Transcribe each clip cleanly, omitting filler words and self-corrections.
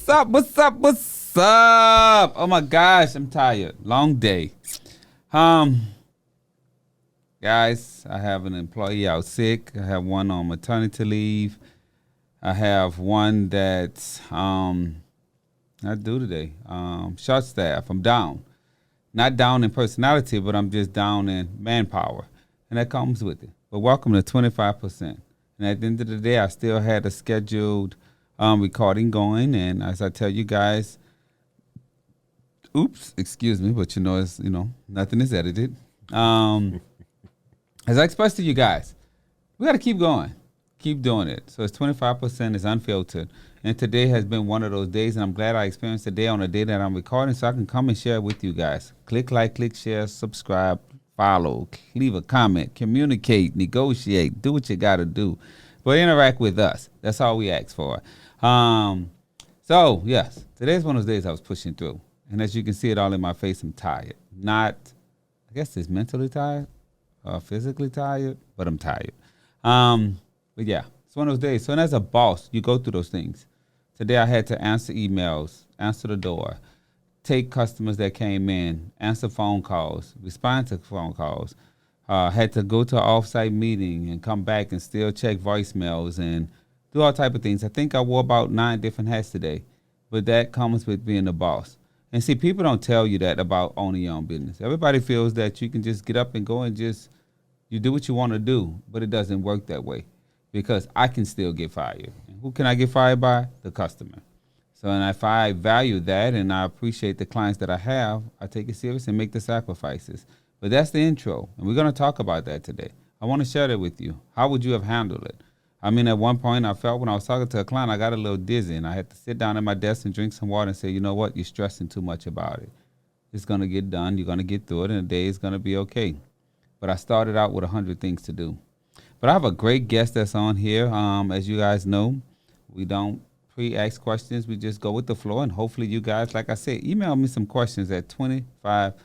What's up? What's up? What's up? Oh my gosh, I'm tired. Long day. Guys, I have an employee out sick. I have one on maternity leave. I have one that's not due today. Short staff. I'm down. Not down in personality, but I'm just down in manpower. And that comes with it. But welcome to 25%. And at the end of the day, I still had a scheduled recording going. And as I tell you guys, excuse me, but it's, nothing is edited. As I expressed to you guys, we got to keep going. Keep doing it. So it's 25%, it's unfiltered. And today has been one of those days, and I'm glad I experienced the day on the day that I'm recording so I can come and share with you guys. Click like, click share, subscribe, follow, leave a comment, communicate, negotiate, do what you got to do. But interact with us. That's all we ask for. So, yes, today's one of those days I was pushing through. And as you can see it all in my face, I'm tired. I guess it's mentally tired, physically tired, but I'm tired. But yeah, it's one of those days. So as a boss, you go through those things. Today I had to answer emails, answer the door, take customers that came in, answer phone calls, respond to phone calls. Had to go to an off-site meeting and come back and still check voicemails and do all type of things. I think I wore about 9 different hats today, but that comes with being the boss. And see, people don't tell you that about owning your own business. Everybody feels that you can just get up and go and you do what you want to do, but it doesn't work that way because I can still get fired. And who can I get fired by? The customer. So, and if I value that and I appreciate the clients that I have, I take it serious and make the sacrifices. But that's the intro, and we're going to talk about that today. I want to share that with you. How would you have handled it? I mean, at one point, I felt when I was talking to a client, I got a little dizzy, and I had to sit down at my desk and drink some water and say, you know what, you're stressing too much about it. It's going to get done. You're going to get through it, and the day is going to be okay. But I started out with 100 things to do. But I have a great guest that's on here. As you guys know, we don't pre-ask questions. We just go with the flow, and hopefully you guys, like I said, email me some questions at 5%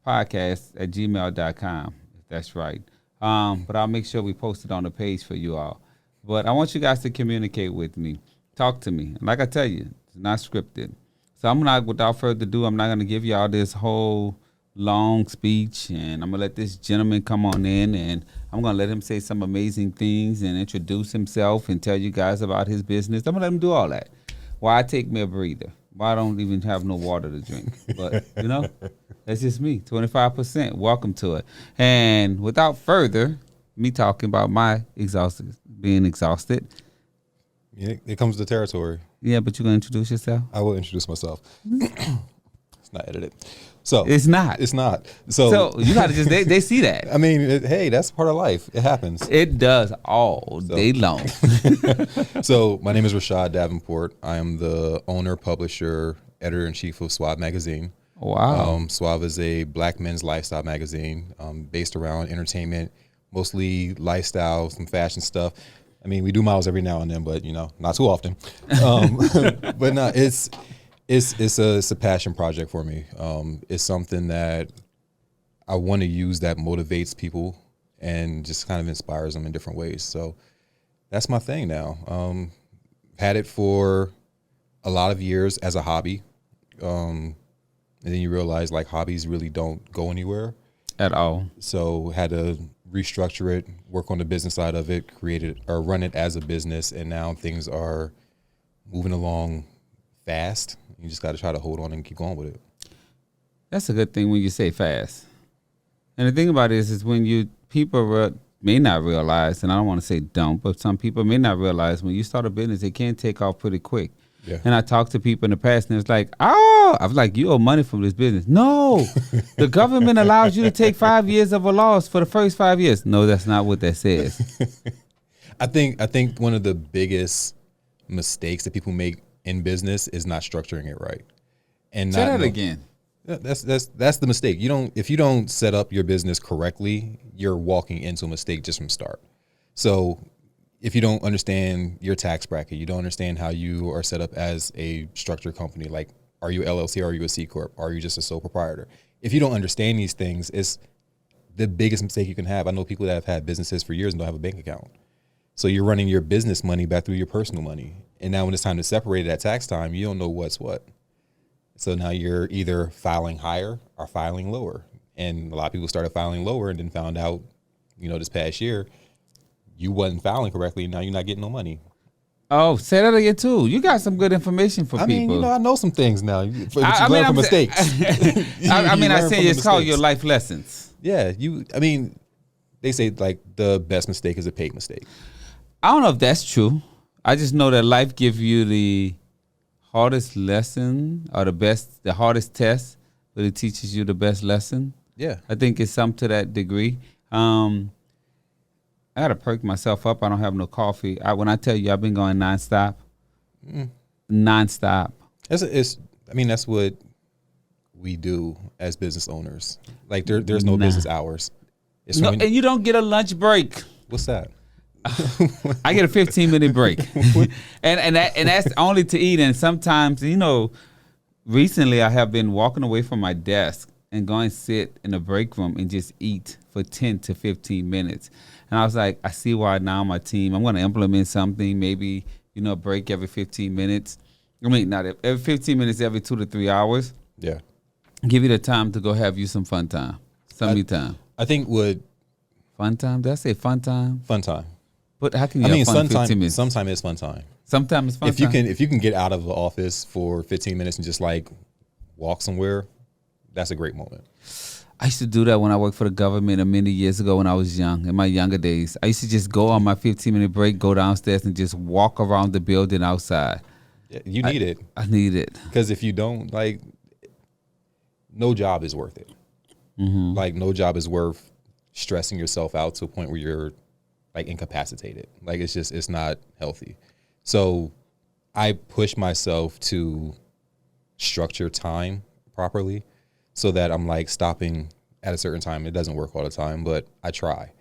podcast at gmail.com, if that's right. But I'll make sure we post it on the page for you all. But I want you guys to communicate with me. Talk to me. Like I tell you, it's not scripted. So without further ado, I'm not going to give y'all this whole long speech, and I'm going to let this gentleman come on in, and I'm going to let him say some amazing things and introduce himself and tell you guys about his business. I'm going to let him do all that. Why take me a breather? Why I don't even have no water to drink? But, that's just me, 25%. Welcome to it. And without further, me talking about being exhausted. Yeah, it comes to the territory. Yeah, but you're going to introduce yourself? I will introduce myself. It's not edited. So it's not. So you got to just, they see that. I mean, hey, that's part of life. It happens. It does all day long. So my name is Rashod Davenport. I am the owner, publisher, editor-in-chief of Suav Magazine. Wow. Suav is a black men's lifestyle magazine based around entertainment, mostly lifestyle, some fashion stuff. I mean, we do models every now and then, but not too often. But no, it's a passion project for me. It's something that I want to use that motivates people and just kind of inspires them in different ways. So that's my thing now. Had it for a lot of years as a hobby. And then you realize like hobbies really don't go anywhere at all. So had to restructure it, work on the business side of it, create it or run it as a business. And now things are moving along fast. You just got to try to hold on and keep going with it. That's a good thing when you say fast. And the thing about it is when people may not realize, and I don't want to say don't, but some people may not realize when you start a business, it can take off pretty quick. Yeah. And I talked to people in the past, and it's like, I was like, you owe money from this business. No, the government allows you to take 5 years of a loss for the first 5 years. No, that's not what that says. I think one of the biggest mistakes that people make in business is not structuring it right. And say that again. That's the mistake. If you don't set up your business correctly, you're walking into a mistake just from start. So if you don't understand your tax bracket, you don't understand how you are set up as a structured company, like are you LLC, are you a C Corp, are you just a sole proprietor? If you don't understand these things, it's the biggest mistake you can have. I know people that have had businesses for years and don't have a bank account. So you're running your business money back through your personal money. And now when it's time to separate it at tax time, you don't know what's what. So now you're either filing higher or filing lower. And a lot of people started filing lower and then found out, this past year, you wasn't filing correctly. And now you're not getting no money. Oh, say that again too. You got some good information for people. I mean, I know some things now. You learn from mistakes. I say it's called your life lessons. Yeah, they say like the best mistake is a paid mistake. I don't know if that's true. I just know that life gives you the hardest lesson or the hardest test, but it teaches you the best lesson. Yeah. I think it's some to that degree. I got to perk myself up. I don't have no coffee. When I tell you I've been going nonstop. Nonstop. That's what we do as business owners. Like there's no business hours. And you don't get a lunch break. What's that? I get a 15-minute break. and that's only to eat. And sometimes, recently I have been walking away from my desk and going sit in a break room and just eat for 10 to 15 minutes. And I was like, I see why now my team, I'm going to implement something, maybe, break every 15 minutes. I mean, not every 15 minutes, every 2 to 3 hours. Yeah. Give you the time to go have you some fun time. Me time. I think Fun time? Did I say fun time? Fun time. But how can you have fun 15 minutes? Sometimes it's fun time. Sometimes it's fun time. If you can get out of the office for 15 minutes and just like walk somewhere, that's a great moment. I used to do that when I worked for the government many years ago when I was young, in my younger days. I used to just go on my 15-minute break, go downstairs, and just walk around the building outside. Yeah, you need it. I need it. Because if you don't, no job is worth it. Mm-hmm. Like, no job is worth stressing yourself out to a point where you're, incapacitated. It's not healthy. So I push myself to structure time properly, so that I'm stopping at a certain time. It doesn't work all the time, but I try.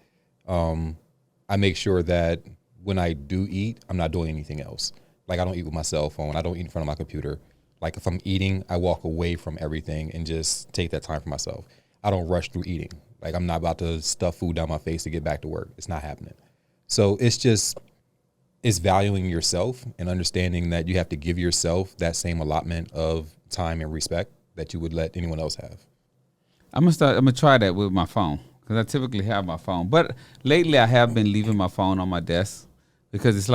I make sure that when I do eat, I'm not doing anything else. I don't eat with my cell phone. I don't eat in front of my computer. If I'm eating, I walk away from everything and just take that time for myself. I don't rush through eating. I'm not about to stuff food down my face to get back to work. It's not happening. So it's valuing yourself and understanding that you have to give yourself that same allotment of time and respect that you would let anyone else have. I'm gonna try that with my phone, because I typically have my phone. But lately I have been leaving my phone on my desk, because it's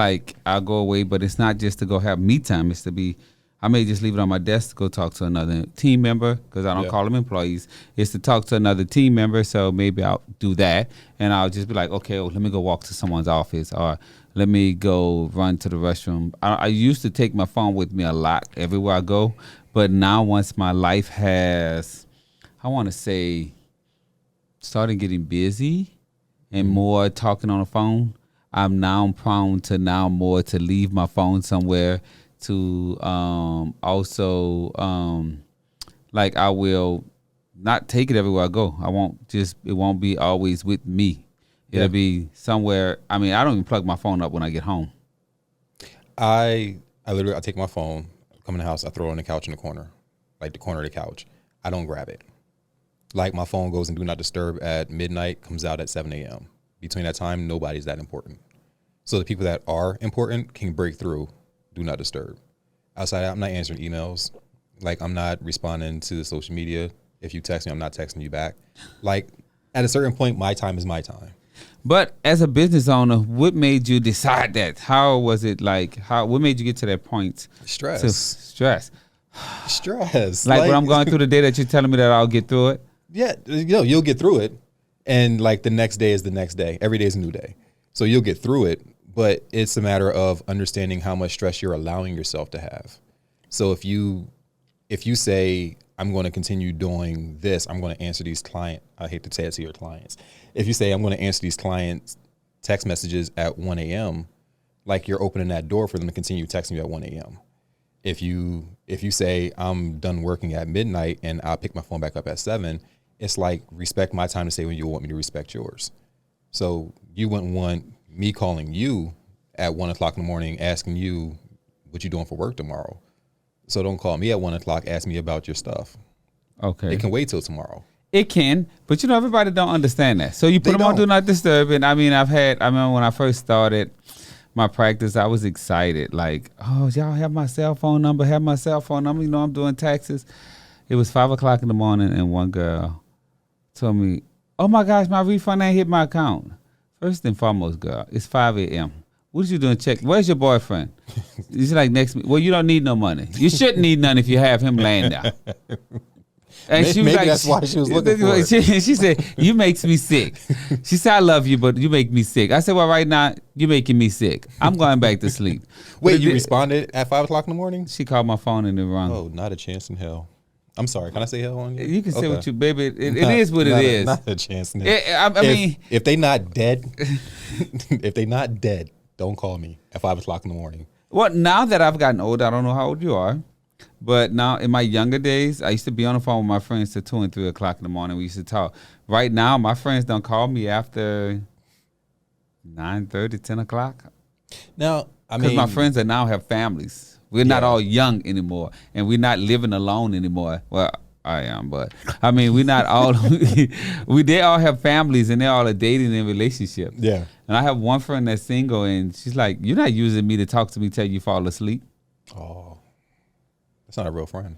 I'll go away, but it's not just to go have me time. It's to be, I may just leave it on my desk to go talk to another team member, because I don't call them employees. It's to talk to another team member, so maybe I'll do that. And I'll just be like, okay, let me go walk to someone's office, or let me go run to the restroom. I used to take my phone with me a lot everywhere I go. But now once my life has, I want to say, started getting busy and more talking on the phone, I'm now prone to more to leave my phone somewhere, to also I will not take it everywhere I go. It won't be always with me. It'll be somewhere. I mean, I don't even plug my phone up when I get home. I take my phone, come in the house, I throw it on the couch in the corner, the corner of the couch. I don't grab it. My phone goes in do not disturb at midnight, comes out at 7 a.m. Between that time, nobody's that important. So the people that are important can break through do not disturb. Outside, I'm not answering emails. I'm not responding to the social media. If you text me, I'm not texting you back. At a certain point, my time is my time. But as a business owner, what made you decide that? How was it what made you get to that point? Stress. Stress. When I'm going through the day that you're telling me that I'll get through it? Yeah, you'll get through it. And the next day is the next day. Every day is a new day. So you'll get through it, but it's a matter of understanding how much stress you're allowing yourself to have. So if you say, I'm going to continue doing this, I'm going to answer these clients. I hate to say it to your clients. If you say, I'm going to answer these clients' text messages at 1 a.m., you're opening that door for them to continue texting you at 1 a.m. If you say, I'm done working at midnight and I'll pick my phone back up at 7, it's respect my time to say when you want me to respect yours. So you wouldn't want me calling you at 1 o'clock in the morning asking you what you doing for work tomorrow. So don't call me at 1 o'clock, ask me about your stuff. Okay. It can wait till tomorrow. It can, but everybody don't understand that. So you put them on Do Not Disturb, and I remember when I first started my practice, I was excited. Like, oh, y'all have my cell phone number, have my cell phone number. You know, I'm doing taxes. It was 5 o'clock in the morning, and one girl told me, oh my gosh, my refund ain't hit my account. First and foremost, girl, it's 5 a.m. What you doing? Check. Where's your boyfriend? He's like, next week. Well, you don't need no money. You shouldn't need none if you have him laying there. And she was maybe like, that's why she was looking for it. She said, you makes me sick. She said, I love you, but you make me sick. I said, well, right now, you're making me sick. I'm going back to sleep. Wait, you responded at 5 o'clock in the morning? She called my phone and it rung. Oh, not a chance in hell. I'm sorry. Can I say hell on you? You can say what you, baby. It is what it is. Not a chance in hell. I mean, if they not dead, if they not dead, don't call me at 5 o'clock in the morning. Well, now that I've gotten older, I don't know how old you are, but now in my younger days, I used to be on the phone with my friends till 2 and 3 o'clock in the morning. We used to talk. Right now, my friends don't call me after 9:30, 10 o'clock. Now, I mean, because my friends that now have families. We're not all young anymore, and we're not living alone anymore. Well, I am, but I mean, we're not all. They all have families, and they're all a dating and relationship. Yeah. And I have one friend that's single, and she's like, "You're not using me to talk to me till you fall asleep." Oh, that's not a real friend.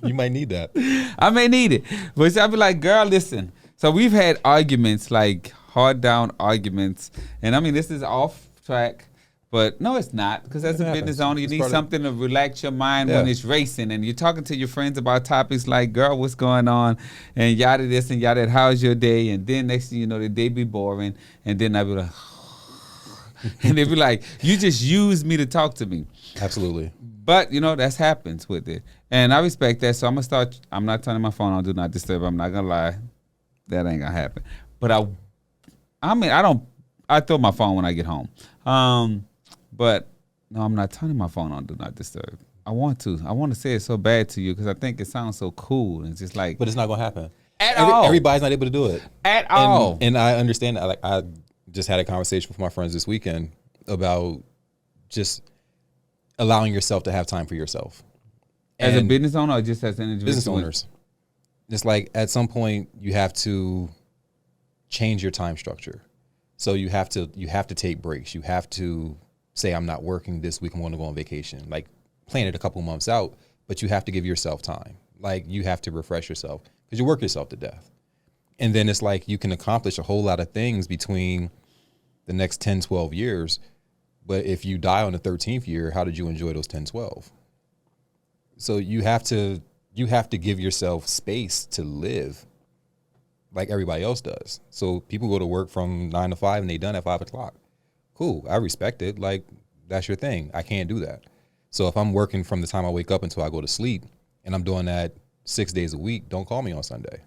You might need that. I may need it, but I'll be like, "Girl, listen." So we've had arguments, like hard down arguments, and I mean, this is off track. But no, it's not, because as a business owner, you need something to relax your mind when it's racing, and you're talking to your friends about topics like, girl, what's going on, and yada this and yada that, how's your day, and then next thing you know, the day be boring, and then I be like, and they be like, you just use me to talk to me. Absolutely. But, you know, that happens with it, and I respect that, so I'm not turning my phone on, do not disturb, I'm not going to lie, that ain't going to happen. But I throw my phone when I get home. But no, I'm not turning my phone on Do Not Disturb. I want to say it so bad to you because I think it sounds so cool. And it's just like, but it's not going to happen at all. Everybody's not able to do it at all. And I understand that. Like, I just had a conversation with my friends this weekend about just allowing yourself to have time for yourself. As a business owner, or just as an individual? Business owners. Just like at some point you have to change your time structure. So you have to take breaks. You have to say, I'm not working this week, I'm going to go on vacation. Like, plan it a couple months out, but you have to give yourself time. Like, you have to refresh yourself because you work yourself to death. And then it's like you can accomplish a whole lot of things between the next 10, 12 years. But if you die on the 13th year, how did you enjoy those 10, 12? So you have to give yourself space to live like everybody else does. So people go to work from 9 to 5 and they done at 5 o'clock. Cool, I respect it. Like, that's your thing. I can't do that. So if I'm working from the time I wake up until I go to sleep and I'm doing that 6 days a week, don't call me on Sunday.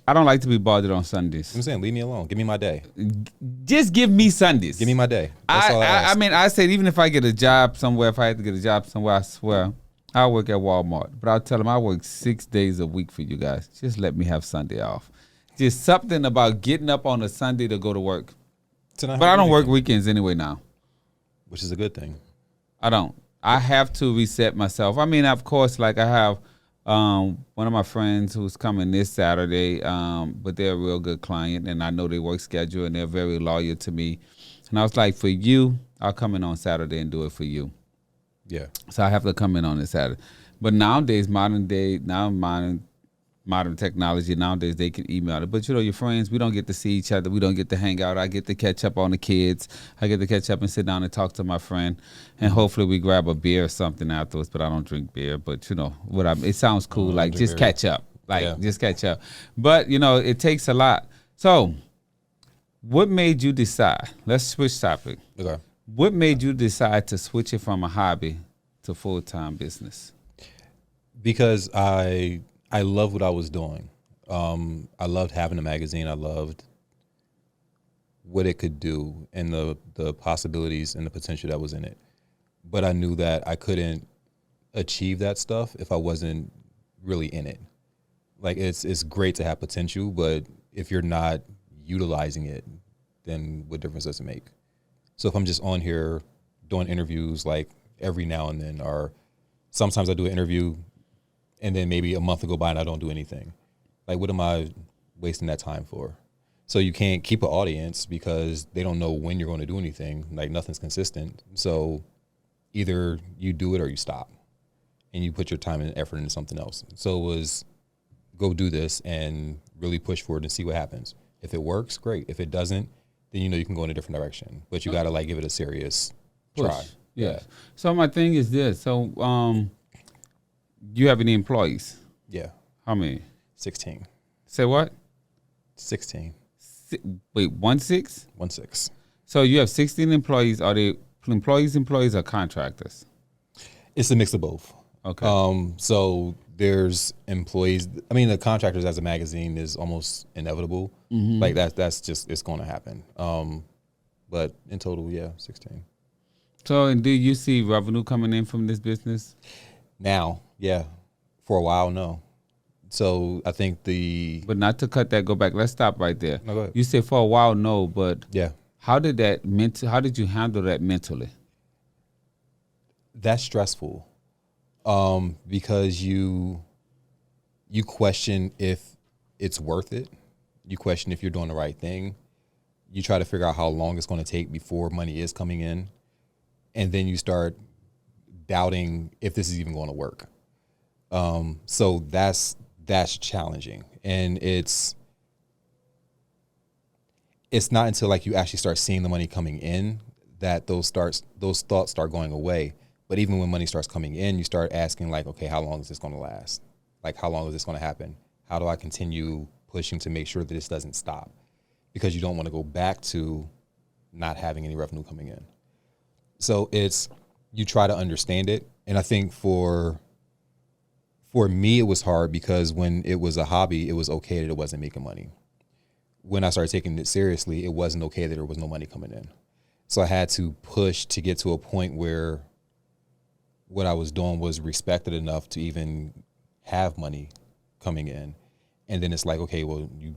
I don't like to be bothered on Sundays. I'm saying, leave me alone. Give me my day. Just give me Sundays. Give me my day. That's all I ask. I mean, I said, even if I get a job somewhere, if I had to get a job somewhere, I swear, I'll work at Walmart. But I'll tell them I work 6 days a week for you guys. Just let me have Sunday off. Just something about getting up on a Sunday to go to work. But I don't work weekends anyway now. Which is a good thing. I don't. I have to reset myself. I mean, of course, like I have one of my friends who's coming this Saturday, but they're a real good client, and I know their work schedule, and they're very loyal to me. And I was like, for you, I'll come in on Saturday and do it for you. Yeah. So I have to come in on this Saturday. But nowadays, modern technology, nowadays they can email it. But, you know, your friends, we don't get to see each other. We don't get to hang out. I get to catch up on the kids. I get to catch up and sit down and talk to my friend. And hopefully we grab a beer or something afterwards. But I don't drink beer. But, you know, it sounds cool. Like, just catch up. Just catch up. But, you know, it takes a lot. So what made you decide? Let's switch topic. Okay. What made you decide to switch it from a hobby to full-time business? Because I loved what I was doing. I loved having a magazine. I loved what it could do and the possibilities and the potential that was in it. But I knew that I couldn't achieve that stuff if I wasn't really in it. Like, it's great to have potential, but if you're not utilizing it, then what difference does it make? So if I'm just on here doing interviews like every now and then, or sometimes I do an interview and then maybe a month will go by and I don't do anything. Like, what am I wasting that time for? So you can't keep an audience because they don't know when you're going to do anything. Like nothing's consistent. So either you do it or you stop, and you put your time and effort into something else. So it was go do this and really push for it and see what happens. If it works, great. If it doesn't, then you know you can go in a different direction. But you got to like give it a serious try. Yeah. So my thing is this. So you have any employees? Yeah. How many? 16. Say what? 16. Wait, 16? 16. So you have 16 employees. Are they employees, or contractors? It's a mix of both. Okay. So there's employees. I mean, the contractors as a magazine is almost inevitable. Mm-hmm. Like that's just, it's going to happen. But in total, yeah, 16. So, and do you see revenue coming in from this business? Now, yeah. For a while, no. So I think But not to cut that, go back. Let's stop right there. No, go ahead. You said for a while, no, but yeah, how did you handle that mentally? that's stressful. Because you question if it's worth it. You question if you're doing the right thing. You try to figure out how long it's going to take before money is coming in. And then you start doubting if this is even going to work. So that's challenging. And it's not until like you actually start seeing the money coming in that those thoughts start going away. But even when money starts coming in, you start asking like, okay, how long is this going to last? Like, how long is this going to happen? How do I continue pushing to make sure that this doesn't stop? Because you don't want to go back to not having any revenue coming in. So you try to understand it. And I think for me, it was hard because when it was a hobby, it was okay that it wasn't making money. When I started taking it seriously, it wasn't okay that there was no money coming in. So I had to push to get to a point where what I was doing was respected enough to even have money coming in. And then it's like, okay, well, you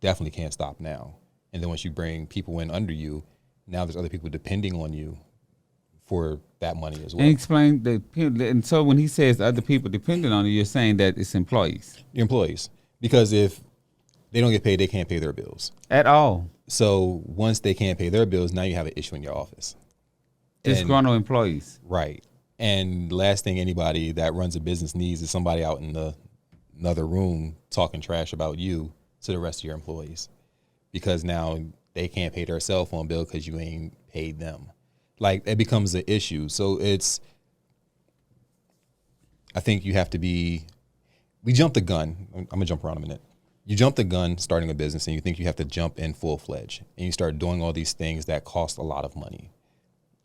definitely can't stop now. And then once you bring people in under you, now there's other people depending on you for that money as well. And explain and so when he says other people depending on you, you're saying that it's employees. Your employees. Because if they don't get paid, they can't pay their bills. At all. So once they can't pay their bills, now you have an issue in your office. Disgruntled employees. Right. And last thing anybody that runs a business needs is somebody out in another room talking trash about you to the rest of your employees. Because now they can't pay their cell phone bill because you ain't paid them. Like, it becomes an issue. So I think you have to we jumped the gun. I'm going to jump around a minute. You jump the gun starting a business and you think you have to jump in full-fledged. And you start doing all these things that cost a lot of money.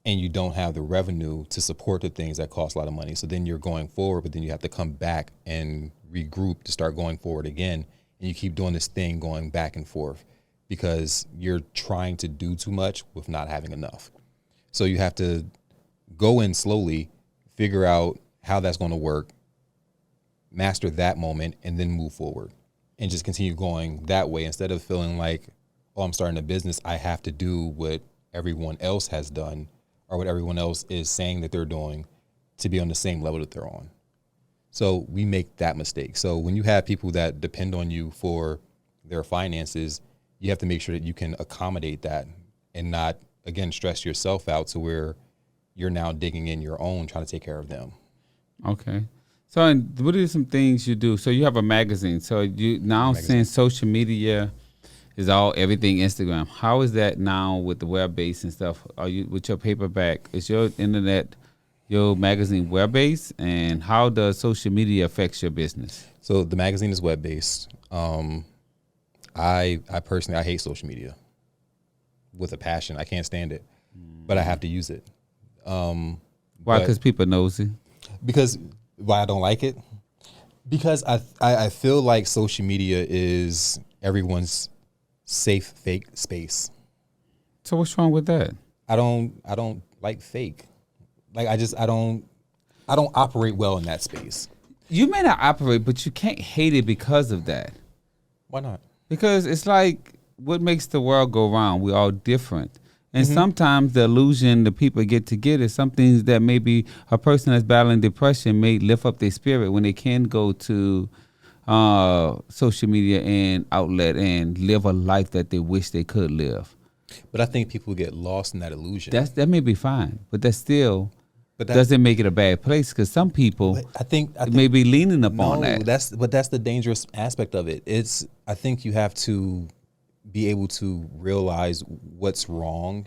And you don't have the revenue to support the things that cost a lot of money. So then you're going forward, but then you have to come back and regroup to start going forward again. And you keep doing this thing going back and forth because you're trying to do too much with not having enough. So you have to go in slowly, figure out how that's going to work, master that moment, and then move forward and just continue going that way instead of feeling like, oh, I'm starting a business. I have to do what everyone else has done or what everyone else is saying that they're doing to be on the same level that they're on. So we make that mistake. So when you have people that depend on you for their finances, you have to make sure that you can accommodate that and not, again, stress yourself out to where you're now digging in your own, trying to take care of them. Okay. So and what are some things you do? So you have a magazine. So you now since social media is everything Instagram. How is that now with the web-based and stuff? Are you with your paperback? Is your internet, your magazine web-based? And how does social media affect your business? So the magazine is web-based. I personally, I hate social media with a passion. I can't stand it, but I have to use it. Why? Because people nosy? Because why I don't like it? Because I feel like social media is everyone's safe fake space. So what's wrong with that? I don't like fake. Like I don't operate well in that space. You may not operate, but you can't hate it because of that. Why not? Because it's like what makes the world go round. We're all different. And sometimes the illusion the people get is some things that maybe a person that's battling depression may lift up their spirit when they can go to social media and outlet and live a life that they wish they could live. But I think people get lost in that illusion. That may be fine, but that still But doesn't make it a bad place, because some people I think may be leaning upon no, that. that's the dangerous aspect of it. I think you have to be able to realize what's wrong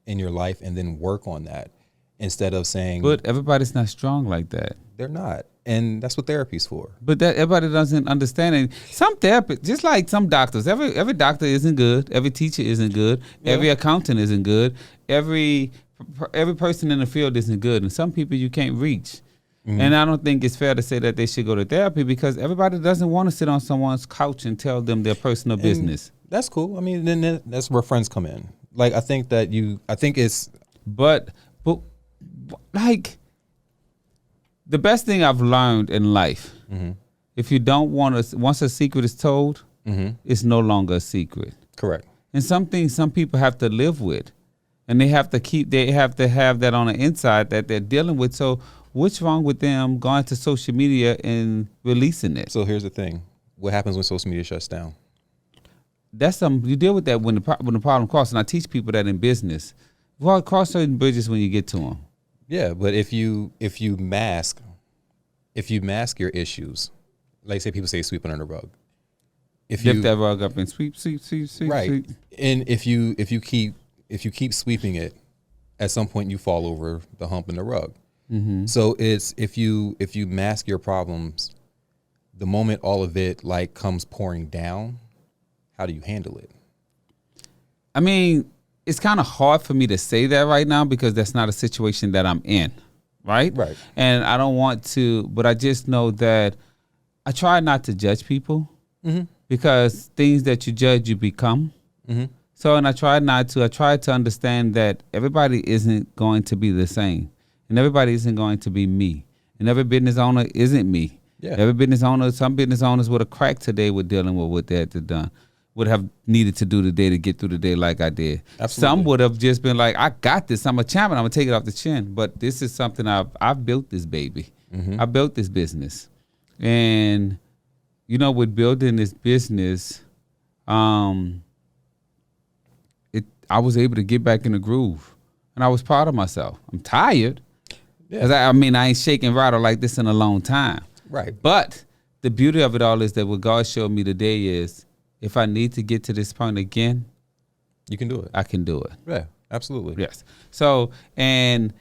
in your life and then work on that, instead of saying, But everybody's not strong like that. they're not. And that's what therapy's for. But that everybody doesn't understand it. Some therapists, just like some doctors, every doctor isn't good. Every teacher isn't good. Yeah. Every accountant isn't good. Every person in the field isn't good. And some people you can't reach. And I don't think it's fair to say that they should go to therapy, because everybody doesn't want to sit on someone's couch and tell them their personal business. That's cool. I mean, then that's where friends come in. Like, I think it's But like, the best thing I've learned in life, if you don't want to, once a secret is told, it's no longer a secret. correct. And some things some people have to live with, and they have to have that on the inside that they're dealing with. So what's wrong with them going to social media and releasing it? So here's the thing. What happens when social media shuts down? That's you deal with that when the problem crosses. And I teach people that in business. Well, cross certain bridges when you get to them. Yeah, but if you mask your issues, like, say people say sweep under the rug. If Lift you that rug up and sweep, right, sweep. and if you keep sweeping it, at some point you fall over the hump in the rug. So it's if you mask your problems, the moment all of it like comes pouring down, how do you handle it? I mean, it's kind of hard for me to say that right now, because that's not a situation that I'm in, right? Right. And I don't want to, but I just know that I try not to judge people, because things that you judge, you become. So, and I try to understand that everybody isn't going to be the same, and everybody isn't going to be me, and every business owner isn't me. Yeah. Every business owner, some business owners would have cracked today with dealing with what they had to done. Would have needed to do today to get through the day like I did. Absolutely. Some would have just been like, I got this. I'm a champion. I'm going to take it off the chin. But this is something I've built this baby. I built this business. And, with building this business, I was able to get back in the groove. And I was proud of myself. I'm tired. Yeah. 'Cause I ain't shaking rattle like this in a long time. Right. But the beauty of it all is that what God showed me today is, if I need to get to this point again, You can do it. I can do it. Yeah, absolutely. Yes. So, and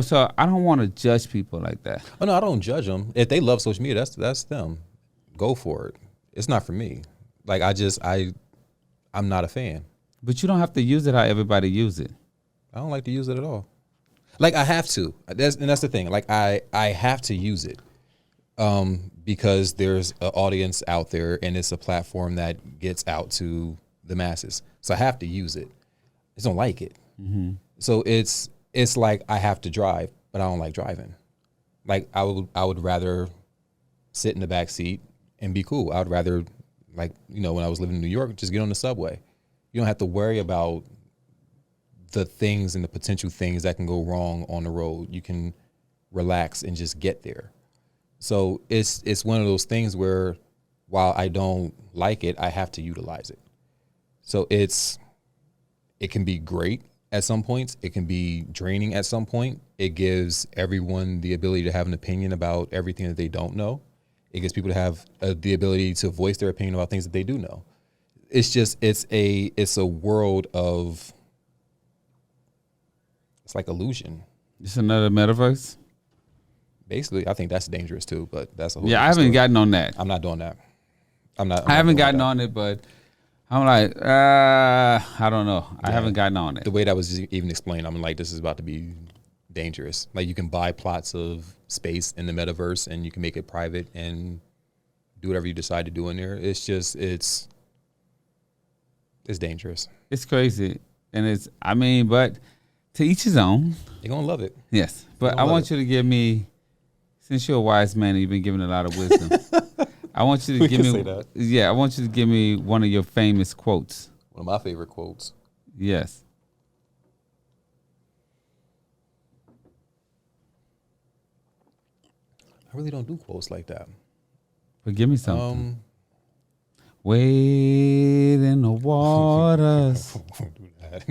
so I don't want to judge people like that. Oh no, I don't judge them. If they love social media, that's them. Go for it. It's not for me. Like, I'm not a fan. But you don't have to use it how everybody use it. I don't like to use it at all. Like, I have to. That's the thing. Like, I have to use it, because there's an audience out there, and it's a platform that gets out to the masses. So I have to use it. I just don't like it. So it's like I have to drive, but I don't like driving. Like, I would rather sit in the back seat and be cool. I would rather, like, when I was living in New York, just get on the subway. You don't have to worry about the things and the potential things that can go wrong on the road. You can relax and just get there. So it's one of those things where, while I don't like it, I have to utilize it. So it can be great at some points. It can be draining at some point. It gives everyone the ability to have an opinion about everything that they don't know. It gives people to have the ability to voice their opinion about things that they do know. It's just, it's a world of, it's like illusion. It's another metaverse. Basically, I think that's dangerous too, but that's a whole Yeah, I different haven't story. gotten on that. I'm not doing that. I haven't gotten on it, but I'm like, I don't know. I haven't gotten on it. The way that was even explained, I'm like, this is about to be dangerous. Like, you can buy plots of space in the metaverse, and you can make it private and do whatever you decide to do in there. It's just, it's dangerous. It's crazy. And but to each his own. You're going to love it. Yes. But I want you to give me, since you're a wise man and you've been giving a lot of wisdom, I want you to give me, say that. Yeah, I want you to give me one of your famous quotes. One of my favorite quotes. Yes. I really don't do quotes like that. But give me something. Wade in the waters. Won't do that.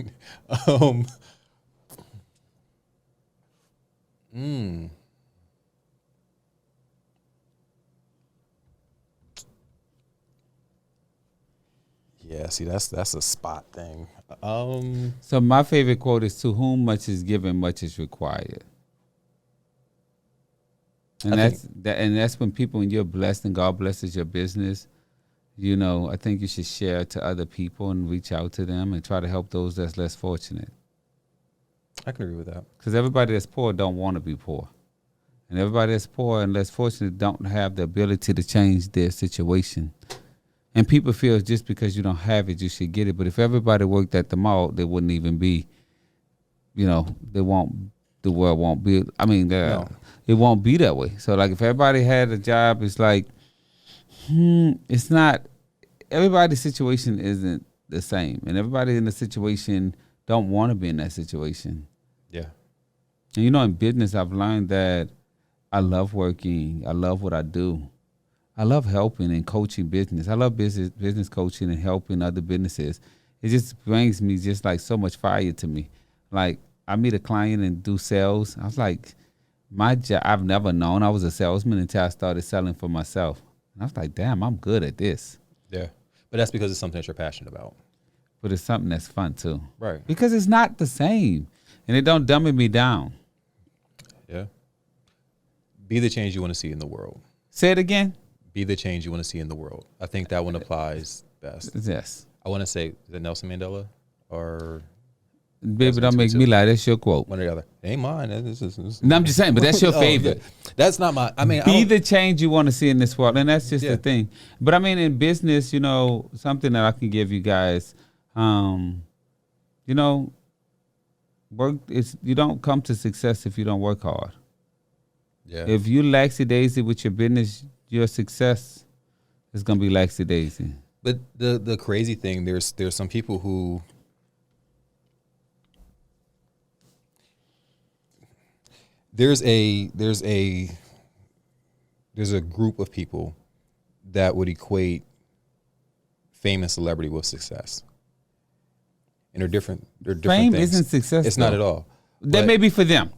Yeah, see, that's a spot thing. So my favorite quote is, "To whom much is given, much is required." And that's when people, when you're blessed and God blesses your business, you know, I think you should share to other people and reach out to them and try to help those that's less fortunate. I can agree with that. Because everybody that's poor don't want to be poor. And everybody that's poor and less fortunate don't have the ability to change their situation. And people feel just because you don't have it, you should get it. But if everybody worked at the mall, they wouldn't even be, you know, the world won't be, I mean, it won't be that way. So like if everybody had a job, it's like, it's not, everybody's situation isn't the same. And everybody in the situation don't want to be in that situation. Yeah. And you know, in business, I've learned that I love working. I love what I do. I love helping and coaching business. I love business coaching and helping other businesses. It just brings me just like so much fire to me. Like I meet a client and do sales. I was like, my job, I've never known I was a salesman until I started selling for myself. And I was like, damn, I'm good at this. Yeah. But that's because it's something that you're passionate about. But it's something that's fun too. Right. Because it's not the same. And it don't dumb me down. Yeah. Be the change you want to see in the world. Say it again. Be the change you want to see in the world. I think that one applies best. Yes. I want to say, is it Nelson Mandela or? Baby, don't make me lie. That's your quote. One or the other. It ain't mine. No, I'm just saying, but that's your favorite. Yeah. That's not my, I mean. Be the change you want to see in this world. And that's just Yeah. the thing. But I mean, in business, you know, something that I can give you guys, you know, you don't come to success if you don't work hard. Yeah. If you laxy-daisy with your business, your success is going to be laxy-daisy. But the crazy thing, there's some people who, there's a group of people that would equate fame and celebrity with success. And they're different Fame things. isn't success. It's not at all. That may be for them.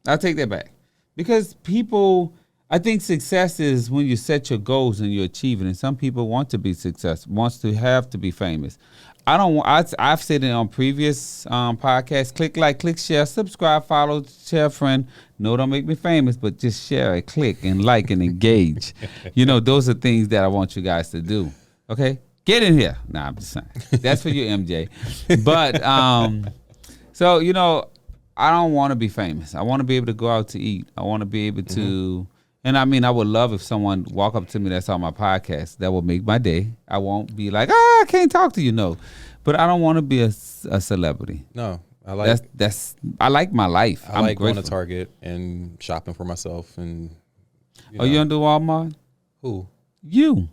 I'll take that back. Because people, I think success is when you set your goals and you achieve it. And some people want to be successful, wants to have to be famous. I've said it on previous podcasts. Click like, click share, subscribe, follow, share, friend. No, don't make me famous, but just share it, click and like and engage. You know, those are things that I want you guys to do. Okay? Get in here. Nah, I'm just saying. That's for you, MJ. But, so, you know, I don't want to be famous. I want to be able to go out to eat. I want to be able to, and I mean, I would love if someone walk up to me that's on my podcast. That would make my day. I won't be like, I can't talk to you. No, but I don't want to be a celebrity. No, I like I like my life. I like going to Target and shopping for myself. And you don't do Walmart? Who? You.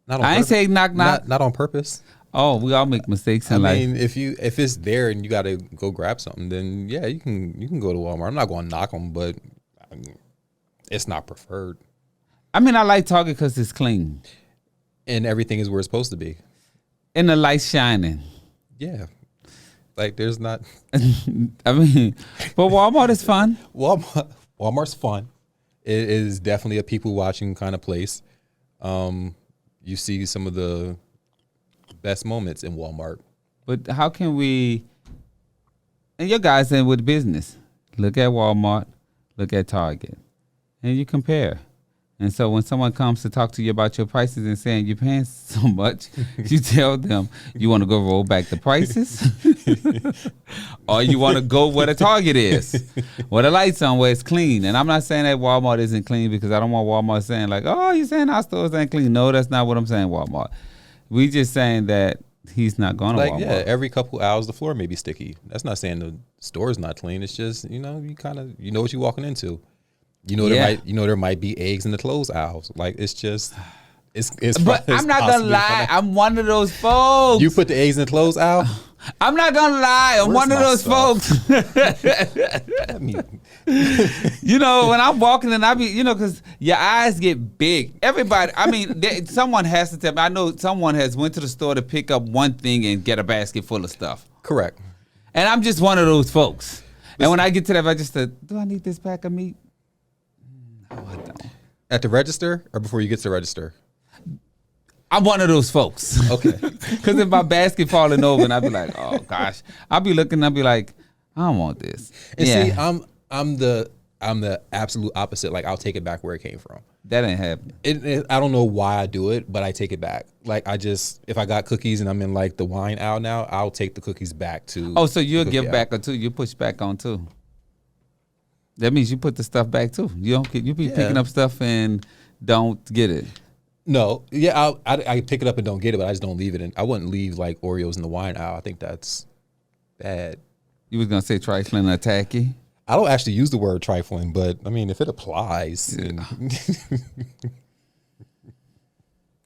Not on I ain't saying knock. Not on purpose. Oh, we all make mistakes in life. I mean, if it's there and you got to go grab something, then yeah, you can go to Walmart. I'm not going to knock them, but it's not preferred. I mean, I like Target because it's clean and everything is where it's supposed to be, and the light's shining. Yeah, like there's not. I mean, but Walmart is fun. Walmart's fun. It is definitely a people watching kind of place. You see some of the best moments in Walmart. But how can we, and your guys in with business, look at Walmart, look at Target, and you compare. And so when someone comes to talk to you about your prices and saying you're paying so much, you tell them you want to go roll back the prices or you want to go where the Target is, where the lights on, where it's clean. And I'm not saying that Walmart isn't clean because I don't want Walmart saying like, oh, you're saying our stores ain't clean. No, that's not what I'm saying, Walmart. We just saying that he's not going to Walmart. Yeah, every couple hours the floor may be sticky. That's not saying the store's not clean. It's just, you know what you're walking into. There might be eggs in the clothes aisles. Like it's just it's But I'm not gonna lie, I'm one of those folks. You put the eggs in the clothes aisle? I'm not gonna lie, I'm one of those folks. that mean? You know, when I'm walking and I be, you know, because your eyes get big. Everybody, I mean, someone has to tell me. I know someone has went to the store to pick up one thing and get a basket full of stuff. Correct. And I'm just one of those folks. And when I get to that register, do I need this pack of meat? No, I don't. At the register or before you get to the register? I'm one of those folks. Okay. Because if my basket falling over and I be like, oh gosh, I'll be looking, I'll be like, I don't want this. And see, I'm the absolute opposite. Like I'll take it back where it came from. That ain't happening. I don't know why I do it, but I take it back. Like if I got cookies and I'm in like the wine aisle now, I'll take the cookies back to. Oh, so you'll give back or two? You push back on too. That means you put the stuff back too. You be picking up stuff and don't get it. No, yeah, I pick it up and don't get it, but I just don't leave it. And I wouldn't leave like Oreos in the wine aisle. I think that's bad. You was gonna say trifling or tacky? I don't actually use the word trifling, but I mean, if it applies. Yeah.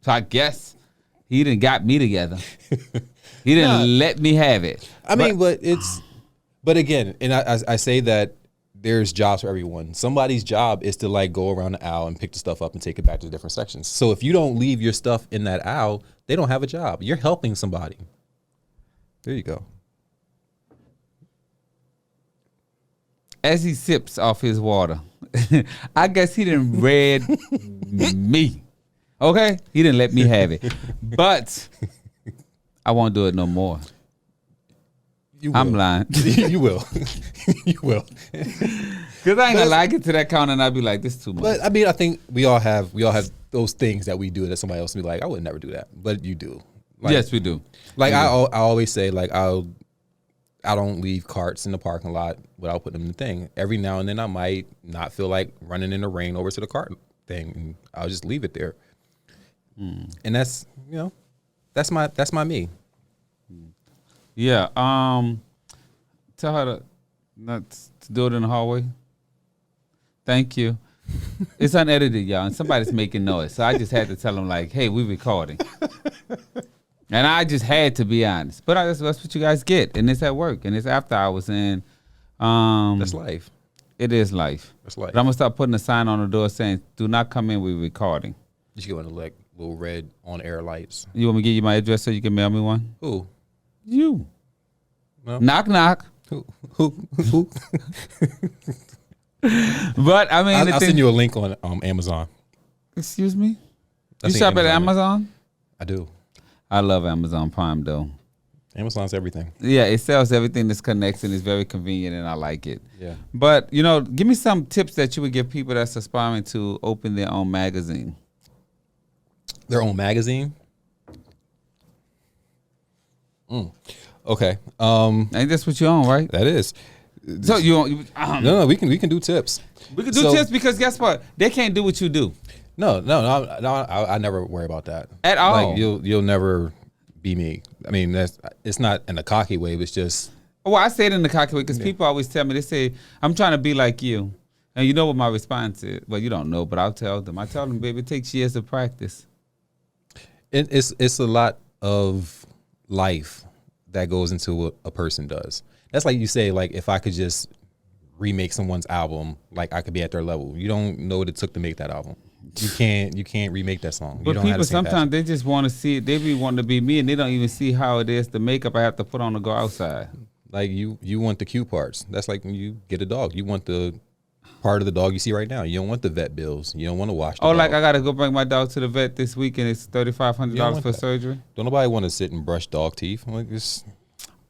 So I guess he done got me together. He didn't let me have it. I mean, but again, and I say that there's jobs for everyone. Somebody's job is to like go around the aisle and pick the stuff up and take it back to the different sections. So if you don't leave your stuff in that aisle, they don't have a job. You're helping somebody. There you go. As he sips off his water, I guess he didn't read me. Okay? He didn't let me have it. But I won't do it no more. I'm lying. You will. You will. Because I ain't gonna lie, I get to that counter and I'll be like, this is too much. But I mean, I think we all have those things that we do that somebody else will be like, I would never do that. But you do. Like, yes, we do. Like I always say, like I don't leave carts in the parking lot without putting them in the thing. Every now and then I might not feel like running in the rain over to the cart thing, and I'll just leave it there. And that's, you know, that's my me. Yeah. Tell her to not to do it in the hallway. Thank you. It's unedited, y'all, and somebody's making noise, so I just had to tell them like, "Hey, we recording." And I just had to be honest. But that's what you guys get. And it's at work. And it's after hours. And that's life. It is life. That's life. But I'm going to start putting a sign on the door saying, do not come in, we're recording. You should go into like little red on-air lights. You want me to give you my address so you can mail me one? Who? You. No. Knock, knock. Who? But, I mean. I'll send you a link on Amazon. Excuse me? You shop at Amazon? I do. I love Amazon Prime, though. Amazon's everything. Yeah, it sells everything that's connects and it's very convenient, and I like it. Yeah. But, you know, give me some tips that you would give people that's aspiring to open their own magazine. Their own magazine? Okay. Ain't that's what you own, right? That is. So No, we can do tips. We can do tips because guess what? They can't do what you do. No, I never worry about that at all. Like you'll never be me. I mean, it's not in a cocky way. It's just. Well, I say it in the cocky way because people always tell me, they say, I'm trying to be like you. And you know what my response is? Well, you don't know, but I'll tell them. I tell them, baby, it takes years of practice. It's a lot of life that goes into what a person does. That's like you say, like, if I could just remake someone's album, like I could be at their level. You don't know what it took to make that album. You can't remake that song. But people sometimes they just want to see it. They be wanting to be me, and they don't even see how it is the makeup I have to put on to go outside. Like you want the cute parts. That's like when you get a dog. You want the part of the dog you see right now. You don't want the vet bills. You don't want to wash the dog. Like I got to go bring my dog to the vet this week, and it's $3,500 for surgery. Don't nobody want to sit and brush dog teeth. Like it's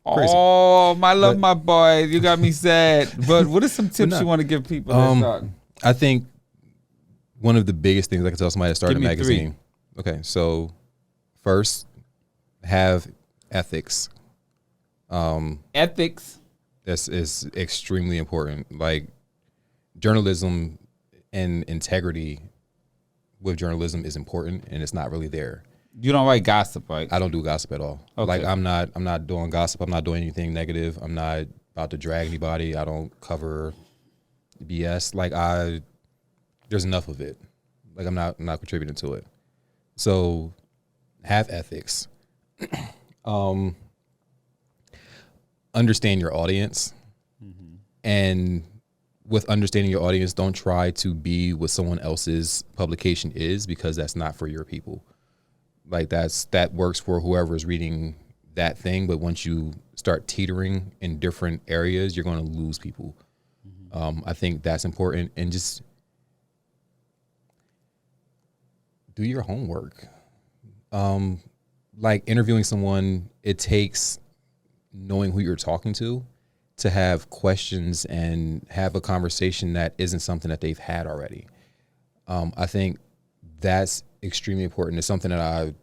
crazy. Oh, my boy. You got me sad. But what are some tips you want to give people? I think one of the biggest things I can tell somebody to start a magazine. 3. Okay, so first, have ethics. Ethics. This is extremely important. Like journalism and integrity with journalism is important, and it's not really there. You don't write gossip, right? I don't do gossip at all. Okay. Like I'm not doing gossip. I'm not doing anything negative. I'm not about to drag anybody. I don't cover BS. Like there's enough of it. Like I'm not contributing to it. So have ethics. Understand your audience and with understanding your audience, don't try to be what someone else's publication is, because that's not for your people. Like that works for whoever is reading that thing, but once you start teetering in different areas, you're going to lose people. I think that's important, and just do your homework. Like interviewing someone, it takes knowing who you're talking to have questions and have a conversation that isn't something that they've had already. I think that's extremely important. It's something that I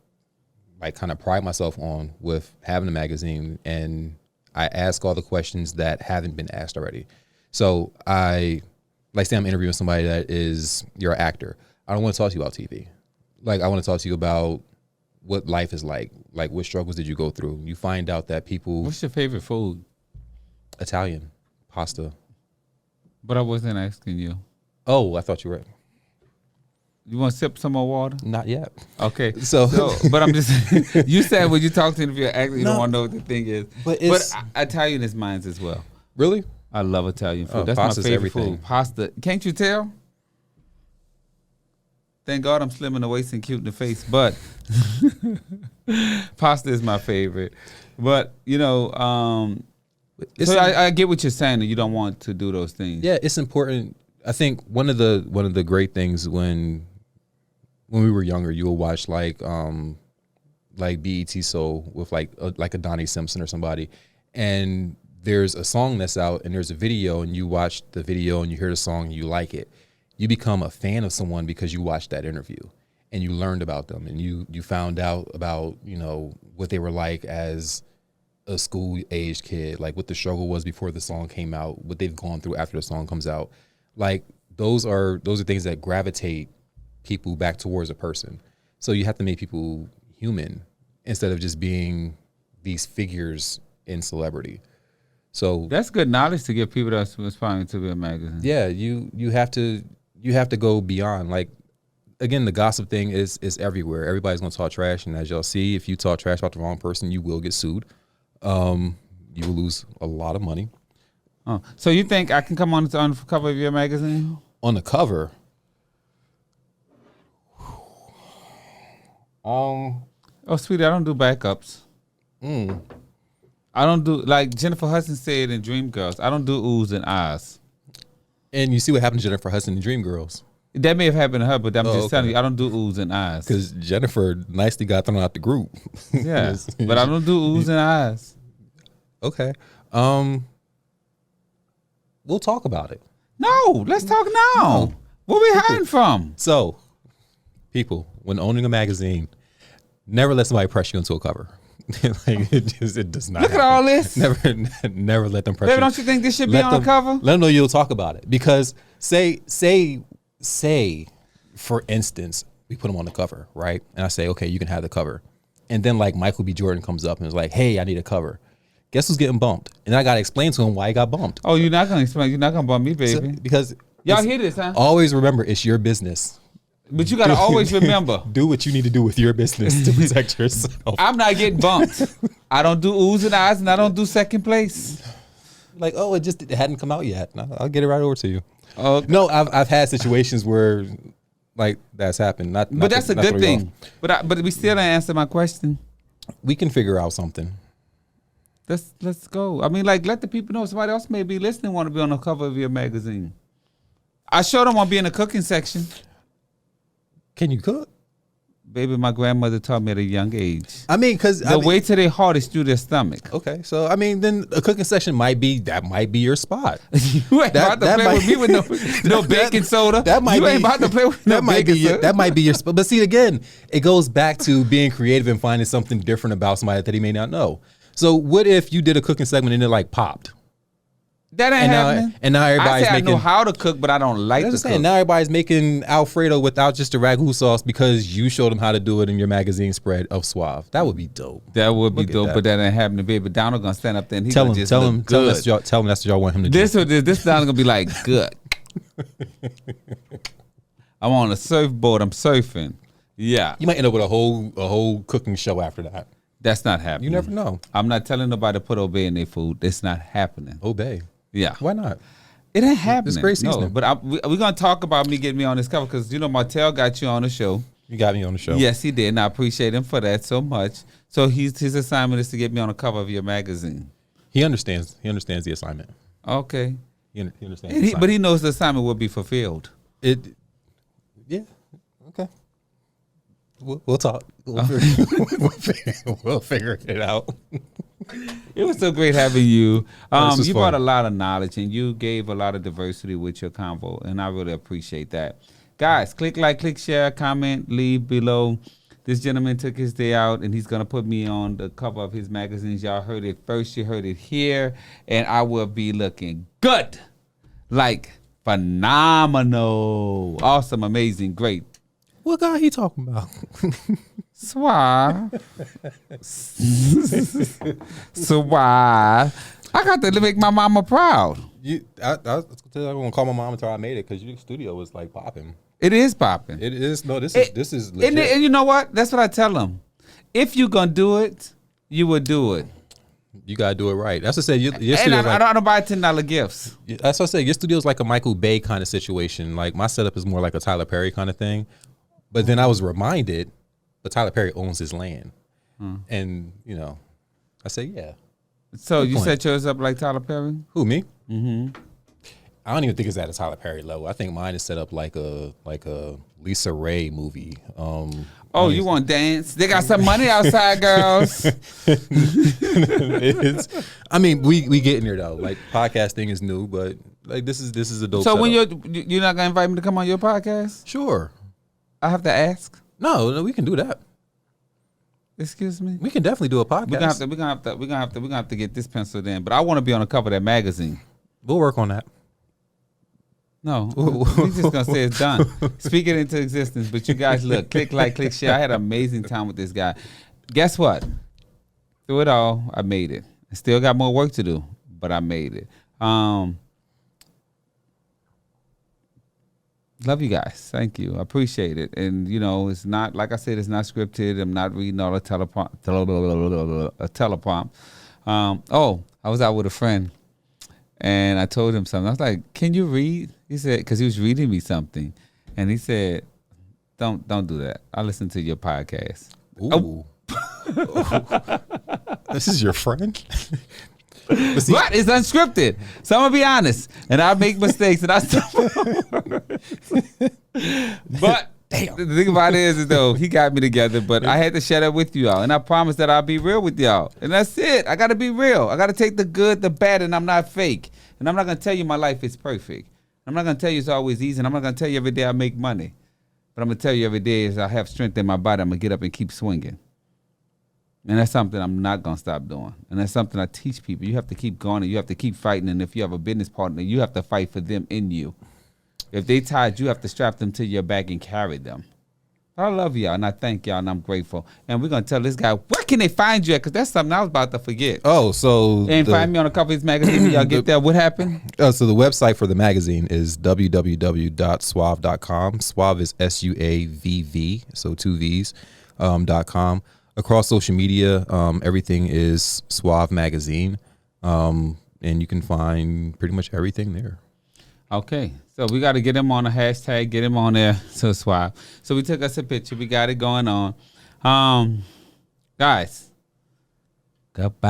like kind of pride myself on with having a magazine, and I ask all the questions that haven't been asked already. So I like say I'm interviewing somebody that is, you're an actor. I don't want to talk to you about TV. Like I want to talk to you about what life is like what struggles did you go through. You find out that people. What's your favorite food? Italian, pasta. But I wasn't asking you. Oh, I thought you were. You want to sip some more water? Not yet. Okay. So but I'm just, you said when you talk to an interviewer, actually you don't want to know what the thing is. But Italian is mine as well. Really? I love Italian food. Oh, That's my pasta's favorite everything. food. Pasta. Can't you tell? Thank God I'm slim in the waist and cute in the face, but pasta is my favorite. But, you know, so I get what you're saying, that you don't want to do those things. Yeah, it's important. I think one of the great things when we were younger, you would watch like BET Soul with like a Donnie Simpson or somebody, and there's a song that's out and there's a video, and you watch the video and you hear the song and you like it. You become a fan of someone because you watched that interview and you learned about them, and you found out about, you know, what they were like as a school-aged kid, like what the struggle was before the song came out, what they've gone through after the song comes out. Like those are things that gravitate people back towards a person. So you have to make people human instead of just being these figures in celebrity. So that's good knowledge to give people that's aspiring to be a magazine. Yeah, you have to go beyond. Like again, the gossip thing is everywhere. Everybody's gonna talk trash, and as y'all see, if you talk trash about the wrong person, you will get sued. You will lose a lot of money. Oh, so you think I can come on the cover of your magazine? On the cover? Oh, sweetie, I don't do backups. I don't do, like Jennifer Hudson said in Dreamgirls, I don't do oohs and ahs. And you see what happened to Jennifer Hudson in Dreamgirls. That may have happened to her, but I'm just telling you, I don't do oohs and ahs. Because Jennifer nicely got thrown out the group. Yeah, but I don't do oohs and ahs. Okay. We'll talk about it. No, let's talk now. No. What we hiding from? So, people, when owning a magazine, never let somebody press you into a cover. Like it does not. Look at all this. Never let them press Baby, you. don't you think this should be on the cover? Let them know you'll talk about it. Because say, for instance, we put them on the cover, right? And I say, okay, you can have the cover. And then like Michael B. Jordan comes up and is like, hey, I need a cover. Guess who's getting bumped? And I got to explain to him why he got bumped. Oh, you're not going to explain. You're not going to bump me, baby. So, because y'all hear this, huh? Always remember, it's your business. But you got to always remember. Do what you need to do with your business to protect yourself. I'm not getting bumped. I don't do oohs and ahs, and I don't do second place. Like, oh, it hadn't come out yet. No, I'll get it right over to you. Okay. No, I've had situations where like that's happened. But that's a good thing. But we still didn't answer my question. We can figure out something. Let's go. I mean, like, let the people know somebody else may be listening, want to be on the cover of your magazine. I sure don't want to be in the cooking section. Can you cook? Baby, my grandmother taught me at a young age. I mean, because the way to their heart is through their stomach. Okay, so I mean, then a cooking section might be your spot. You ain't about to play with me with no baking soda. You ain't about to play with no baking soda. That might be your spot. But see, again, it goes back to being creative and finding something different about somebody that he may not know. So what if you did a cooking segment and it like popped? That ain't happening. And now everybody's I know how to cook, but I don't like to cook. Now everybody's making Alfredo without just the ragu sauce because you showed them how to do it in your magazine spread of Suav. That would be dope. That would be dope, but that ain't happening. Baby, Donald gonna stand up there and he's gonna just look good. Tell him that's what y'all want him to do. This Donald gonna be like, good. I'm on a surfboard. I'm surfing. Yeah. You might end up with a whole cooking show after that. That's not happening. You never know. I'm not telling nobody to put obey in their food. It's not happening. Obey. Yeah. Why not? It ain't happening. It's great seasoning. No, but we're going to talk about me getting me on this cover because, Martell got you on the show. You got me on the show. Yes, he did, and I appreciate him for that so much. So his assignment is to get me on the cover of your magazine. He understands. He understands the assignment. Okay. He understands. But he knows the assignment will be fulfilled. Yeah. Okay. We'll talk. We'll figure it out. It was so great having you. You fun. brought a lot of knowledge and you gave a lot of diversity with your convo, and I really appreciate that. Guys, click like, click share, comment, leave below. This gentleman took his day out, and he's going to put me on the cover of his magazines. Y'all heard it first. You heard it here, and I will be looking good, like phenomenal, awesome, amazing, great. What guy he talking about? Suav. Suav. I got to make my mama proud. I was gonna call my mom until I made it because your studio was like popping. It is popping. It is. No, this is legit. And you know what? That's what I tell them. If you're gonna do it, you will do it. You gotta do it right. That's what I said. Your And studio. I don't buy $10 gifts. That's what I said. Your studio's like a Michael Bay kind of situation. Like my setup is more like a Tyler Perry kind of thing. But then I was reminded, but Tyler Perry owns his land, and I said, yeah. So Good you point. set yours up like Tyler Perry? Who, me? Mm-hmm. I don't even think it's at a Tyler Perry level. I think mine is set up like a Lisa Ray movie. Oh, you want dance? They got some money outside, girls. I mean, we getting there though. Like podcasting is new, but like this is a dope. So when setup. you're not gonna invite me to come on your podcast? Sure. I have to ask. No, we can do that. Excuse me. We can definitely do a podcast. We're gonna have to get this penciled in. But I want to be on the cover of that magazine. We'll work on that. No, we're just gonna say it's done. Speak it into existence. But you guys, look, click like, click share. I had an amazing time with this guy. Guess what? Through it all, I made it. I still got more work to do, but I made it. Love you guys. Thank you. I appreciate it. And, it's not, like I said, it's not scripted. I'm not reading all the teleprompt. I was out with a friend, and I told him something. I was like, can you read? He said, because he was reading me something. And he said, don't do that. I listen to your podcast. Ooh. This is your friend? What? It's unscripted. So I'm gonna be honest, and I make mistakes, and I stumble. But damn, the thing about it is, though, he got me together. But I had to share that with y'all, and I promised that I'll be real with y'all, and that's it. I got to be real. I got to take the good, the bad, and I'm not fake. And I'm not gonna tell you my life is perfect. I'm not gonna tell you it's always easy, and I'm not gonna tell you every day I make money. But I'm gonna tell you every day is I have strength in my body. I'm gonna get up and keep swinging. And that's something I'm not going to stop doing. And that's something I teach people. You have to keep going and you have to keep fighting. And if you have a business partner, you have to fight for them in you. If they tired, you have to strap them to your back and carry them. I love y'all and I thank y'all and I'm grateful. And we're going to tell this guy, where can they find you at? Because that's something I was about to forget. Oh, so... And find me on a cover of his magazine when y'all get there. What happened? So the website for the magazine is www.suavv.com. Suav is SUAVV, so 2 V's, .com. Across social media, everything is Suav Magazine, and you can find pretty much everything there. Okay, so we got to get him on a hashtag, get him on there, so Suav. So we took us a picture. We got it going on. Guys, goodbye.